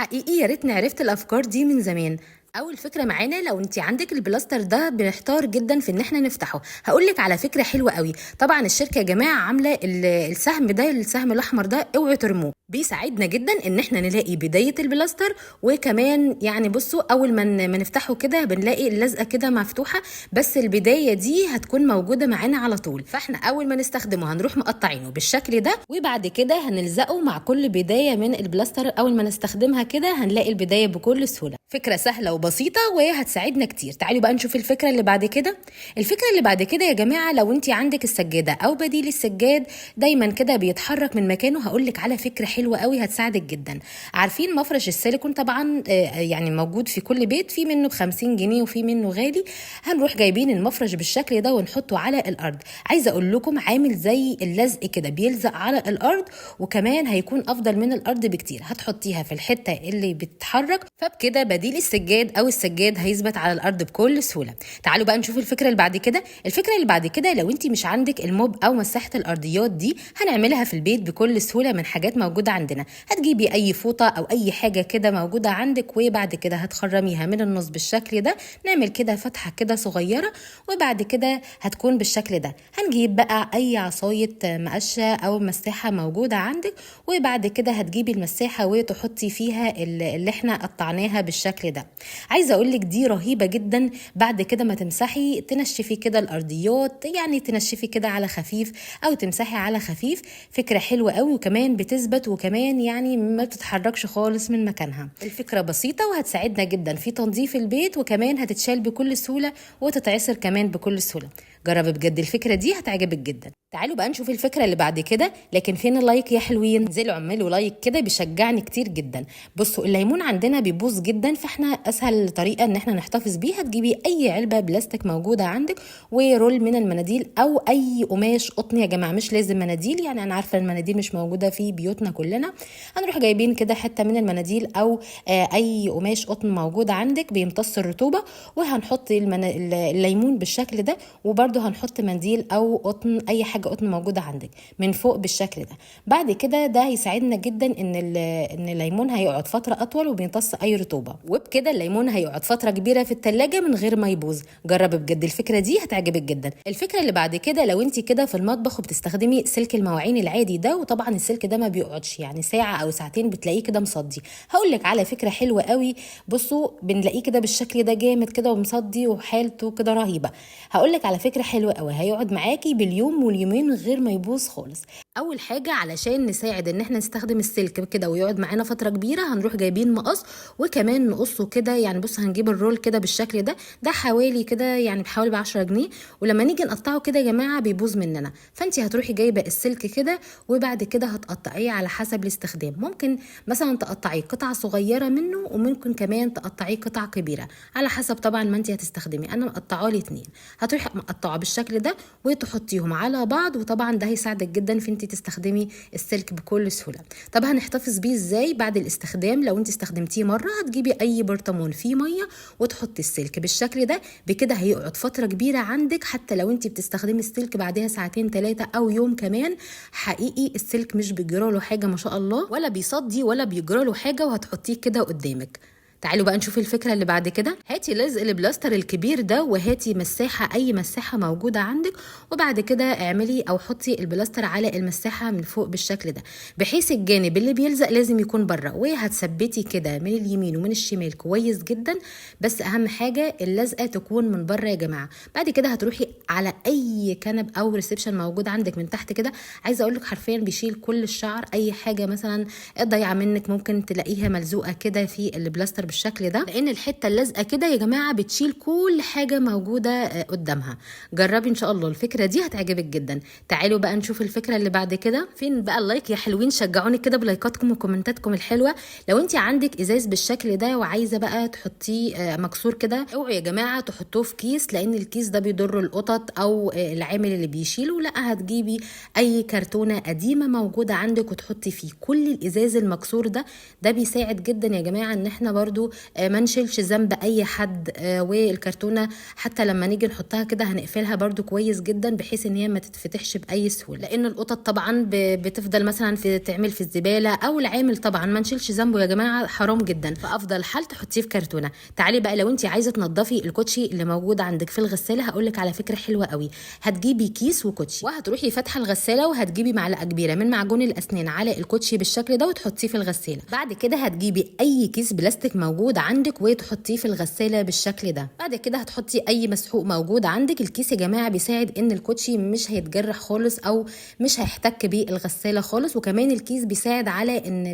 حقيقي يا ريتني عرفت الافكار دي من زمان. اول فكره معانا، لو انت عندك البلاستر ده بنحتار جدا في ان احنا نفتحه، هقول لك على فكره حلوه قوي. طبعا الشركه يا جماعه عامله السهم ده، السهم الاحمر ده اوعوا ترموه، بيساعدنا جدا ان احنا نلاقي بدايه البلاستر. وكمان يعني بصوا، اول ما نفتحه كده بنلاقي اللزقه كده مفتوحه، بس البدايه دي هتكون موجوده معانا على طول. فاحنا اول ما نستخدمه هنروح مقطعينه بالشكل ده، وبعد كده هنلزقه مع كل بدايه من البلاستر. اول ما نستخدمها كده هنلاقي البدايه بكل سهوله. فكره سهله وبسيطه وهتساعدنا كتير. تعالوا بقى نشوف الفكره اللي بعد كده. الفكره اللي بعد كده يا جماعه، لو انت عندك السجاده او بديل السجاد دايما كده بيتحرك من مكانه، هقول لك على فكره حلوه قوي هتساعدك جدا. عارفين مفرش السيليكون؟ طبعا يعني موجود في كل بيت، في منه ب50 جنيه وفي منه غالي. هنروح جايبين المفرش بالشكل ده ونحطه على الارض. عايزه اقول لكم عامل زي اللزق كده، بيلزق على الارض، وكمان هيكون افضل من الارض بكتير. هتحطيها في الحته اللي بتتحرك، فبكده بديل السجاد او السجاد هيثبت على الارض بكل سهوله. تعالوا بقى نشوف الفكره اللي بعد كده. الفكره اللي بعد كده، لو انت مش عندك الموب او مساحه الارضيات دي، هنعملها في البيت بكل سهوله من حاجات موجوده عندنا. هتجيبي اي فوطه او اي حاجه كده موجوده عندك، وبعد كده هتخرميها من النص بالشكل ده، نعمل كده فتحه كده صغيره، وبعد كده هتكون بالشكل ده. هنجيب بقى اي عصايه مقشه او مساحه موجوده عندك، وبعد كده هتجيبي المساحه وتحطي فيها اللي احنا قطعناها بالشكل ده. عايزه اقول لك دي رهيبه جدا. بعد كده ما تمسحي تنشفي كده الارضيات، يعني تنشفي كده على خفيف او تمسحي على خفيف. فكره حلوه قوي، وكمان بتثبت، وكمان يعني ما بتتحركش خالص من مكانها. الفكره بسيطه وهتساعدنا جدا في تنظيف البيت، وكمان هتتشال بكل سهوله وتتعصر كمان بكل سهوله. جربي بجد الفكره دي هتعجبك جدا. تعالوا بقى نشوف الفكره اللي بعد كده. لكن فين اللايك يا حلوين؟ انزلوا اعملوا لايك كده، بيشجعني كتير جدا. بصوا، الليمون عندنا بيبوظ جدا، فاحنا اسهل طريقه ان احنا نحتفظ بيه، هتجيبي اي علبه بلاستيك موجوده عندك، ورول من المناديل او اي قماش قطن. يا جماعه مش لازم مناديل، يعني انا عارفه المناديل مش موجوده في بيوتنا كلنا. هنروح جايبين كده حته من المناديل او اي قماش قطن موجود عندك بيمتص الرطوبه، وهنحط الليمون بالشكل ده، وبرده هنحط منديل او قطن، اي حاجه قطن موجوده عندك من فوق بالشكل ده. بعد كده ده هيساعدنا جدا ان الليمون هيقعد فتره اطول وبيمتص اي رطوبه، وبكده الليمون هيقعد فتره كبيره في التلاجة من غير ما يبوظ. جربي بجد الفكره دي هتعجبك جدا. الفكره اللي بعد كده، لو انت كده في المطبخ وبتستخدمي سلك المواعين العادي ده، وطبعا السلك ده ما بيقعدش يعني ساعه او ساعتين بتلاقيه كده مصدي، هقول لك على فكره حلوه قوي. بصوا، بنلاقيه كده بالشكل ده جامد كده ومصدي وحالته كده رهيبه. هقول لك على فكره حلوه قوي، هيقعد معاكي باليوم واليومين من غير ما يبوظ خالص. اول حاجه علشان نساعد ان احنا نستخدم السلك كده ويقعد معانا فتره كبيره، هنروح جايبين مقص وكمان نقصه كده. يعني بص، هنجيب الرول كده بالشكل ده، ده حوالي كده يعني بحوالي ب10 جنيه، ولما نيجي نقطعه كده يا جماعه بيبوظ مننا. فانت هتروحي جايبه السلك كده، وبعد كده هتقطعيه على حسب الاستخدام. ممكن مثلا تقطعيه قطعه صغيره منه، وممكن كمان تقطعيه قطع كبيره على حسب طبعا ما انت هتستخدمي. انا مقطعاه لي2. هتروحي مقطعه بالشكل ده وتحطيهم على بعض، وطبعا ده هيساعدك جدا في انت تستخدمي السلك بكل سهوله. طب هنحتفظ بيه ازاي بعد الاستخدام؟ لو انت استخدمتيه مره، هتجيبي اي برطمان فيه ميه وتحطي السلك بالشكل ده، بكده هيقعد فتره كبيره عندك. حتى لو انت بتستخدمي السلك بعدها ساعتين 3 او يوم كمان، حقيقي السلك مش بيجراله حاجه ما شاء الله، ولا بيصدي ولا بيجراله حاجه، وهتحطيه كده قدامك. تعالوا بقى نشوف الفكره اللي بعد كده. هاتي لزق البلاستر الكبير ده، وهاتي مساحه، اي مساحه موجوده عندك، وبعد كده اعملي او حطي البلاستر على المساحه من فوق بالشكل ده، بحيث الجانب اللي بيلزق لازم يكون بره، وهتثبتي كده من اليمين ومن الشمال كويس جدا. بس اهم حاجه اللزقه تكون من بره يا جماعه. بعد كده هتروحي على اي كنب او ريسبشن موجود عندك من تحت كده. عايزه اقول لك حرفيا بيشيل كل الشعر. اي حاجه مثلا ضايعه منك ممكن تلاقيها ملزوقه كده في البلاستر بالشكل ده، لان الحته اللازقه كده يا جماعه بتشيل كل حاجه موجوده قدامها. جربي ان شاء الله الفكره دي هتعجبك جدا. تعالوا بقى نشوف الفكره اللي بعد كده. فين بقى اللايك يا حلوين؟ شجعوني كده بلايكاتكم وكومنتاتكم الحلوه. لو انت عندك ازاز بالشكل ده وعايزه بقى تحطيه مكسور كده، اوعوا يا جماعه تحطوه في كيس، لان الكيس ده بيضر القطط او العامل اللي بيشيله. لا، هتجيبي اي كرتونه قديمه موجوده عندك وتحطي فيه كل الازاز المكسور ده. ده بيساعد جدا يا جماعه ان احنا برضو برضو ما نشيلش ذنب اي حد. والكرتونه حتى لما نيجي نحطها كده هنقفلها برضو كويس جدا بحيث ان هي ما تتفتحش باي سهوله، لان القطط طبعا بتفضل مثلا تعمل في الزباله او العامل طبعا ما نشيلش ذنبه يا جماعه، حرام جدا. فافضل حل تحطيه في كرتونه. تعالي بقى لو انت عايزه تنضفي الكوتشي اللي موجود عندك في الغساله، هقول لك على فكره حلوه قوي. هتجيبي كيس وكوتشي وهتروحي فاتحه الغساله وهتجيبي معلقه كبيره من معجون الاسنان على الكوتشي بالشكل ده وتحطيه في الغساله. بعد كده هتجيبي اي كيس بلاستيك موجود عندك وتحطيه في الغساله بالشكل ده. بعد كده هتحطي اي مسحوق موجود عندك. الكيس يا جماعه بيساعد ان الكوتشي مش هيتجرح خالص او مش هيحتك بالغساله خالص، وكمان الكيس بيساعد على ان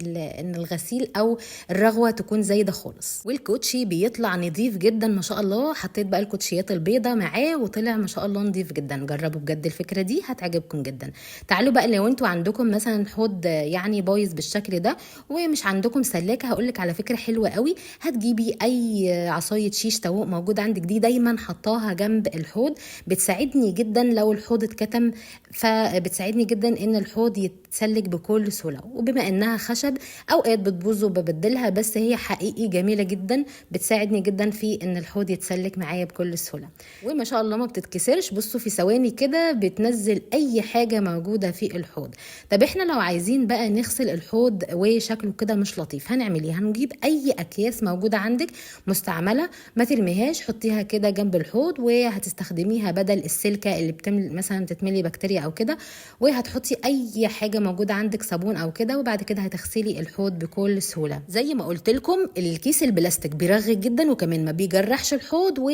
الغسيل او الرغوه تكون زايده خالص. والكوتشي بيطلع نظيف جدا ما شاء الله. حطيت بقى الكوتشيات البيضه معاه وطلع ما شاء الله نظيف جدا. جربوا بجد الفكره دي هتعجبكم جدا. تعالوا بقى لو انتوا عندكم مثلا حوض يعني بايظ بالشكل ده ومش عندكم سلاكه، هقولك على فكره حلوه قوي. هتجيبي اي عصايه شيش طاووق موجود عندك، دي دايما حطاها جنب الحوض، بتساعدني جدا لو الحوض اتكتم، فبتساعدني جدا ان الحوض يتسلك بكل سهوله. وبما انها خشب اوقات بتبوظ وببدلها، بس هي حقيقي جميله جدا، بتساعدني جدا في ان الحوض يتسلك معايا بكل سهوله. وما شاء الله ما بتتكسرش، بصوا في ثواني كده بتنزل اي حاجه موجوده في الحوض. طب احنا لو عايزين بقى نغسل الحوض وشكله كده مش لطيف هنعمل ايه؟ هنجيب اي اكياس موجوده عندك مستعمله ما ترميهاش، حطيها كده جنب الحوض وهتستخدميها بدل السلكه اللي مثلا تتملي بكتيريا او كده، وهتحطي اي حاجه موجوده عندك صابون او كده، وبعد كده هتغسلي الحوض بكل سهوله. زي ما قلت لكم الكيس البلاستيك بيرغي جدا وكمان ما بيجرحش الحوض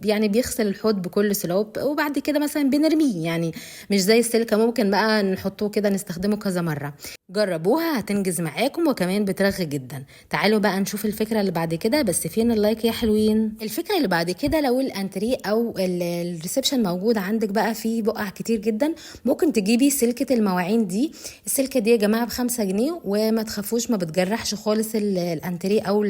يعني بيغسل الحوض بكل سهوله، وبعد كده مثلا بنرميه، يعني مش زي السلكه ممكن بقى نحطه كده نستخدمه كذا مره. جربوها هتنجز معاكم وكمان بترغي جدا. تعالوا بقى نشوف الفكره اللي بعد كده، بس فين اللايك يا حلوين؟ الفكره اللي بعد كده لو الانتريه او الريسبشن موجود عندك بقى فيه بقع كتير جدا، ممكن تجيبي سلكه المواعين دي. السلكه دي يا جماعه ب5 جنيه وما تخافوش ما بتجرحش خالص الانتريه او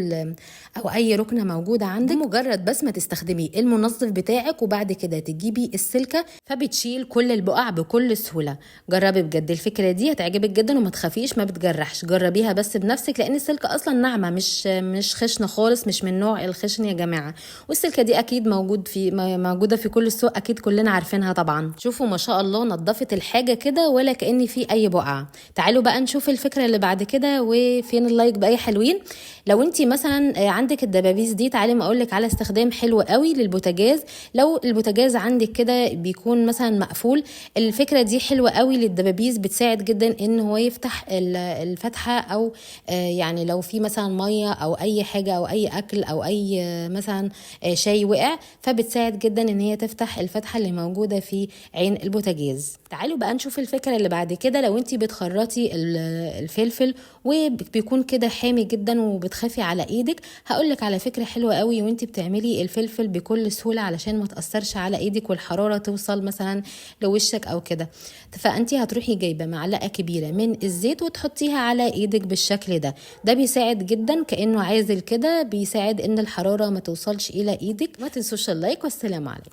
اي ركنه موجوده عندك. مجرد بس ما تستخدمي المنظف بتاعك وبعد كده تجيبي السلكه فبتشيل كل البقع بكل سهوله. جربي بجد الفكره دي هتعجبك جدا وما تخافيش ما بتجرحش. جربيها بس بنفسك لان السلكه اصلا ناعمه مش خشنه خالص، مش من نوع الخشن يا جماعه. والسلكه دي اكيد موجوده في كل السوق، اكيد كلنا عارفينها طبعا. شوفوا ما شاء الله نظفت الحاجه كده ولا كأن في اي بقعه. تعالوا بقى نشوف الفكره اللي بعد كده، وفين اللايك بقى يا حلوين؟ لو انتي مثلا عندك الدبابيس دي، تعالي ما اقولك على استخدام حلو قوي للبوتاجاز. لو البوتاجاز عندك كده بيكون مثلا مقفول، الفكره دي حلوه قوي للدبابيس، بتساعد جدا ان هو يفتح الفتحه، او يعني لو في مثلا ميه او اي حاجه او اي اكل او اي مثلا شاي وقع، فبتساعد جدا ان هي تفتح الفتحه اللي موجوده في عين البوتاجاز. تعالوا بقى نشوف الفكره اللي بعد كده. لو انتي بتخرطي الفلفل وبيكون كده حامي جدا وبتخافي على ايدك، هقولك على فكره حلوه قوي وانتي بتعملي الفلفل بكل سهوله علشان ما تاثرش على ايدك والحراره توصل مثلا لوشك او كده. فانتي هتروحي جايبه معلقه كبيره من الزيت وتحطيها على ايدك بالشكل ده. ده بيساعد جدا كانه عازل كده، بيساعد ان الحراره ما توصلش الى ايدك. ما تنسوش اللايك والسلام عليكم.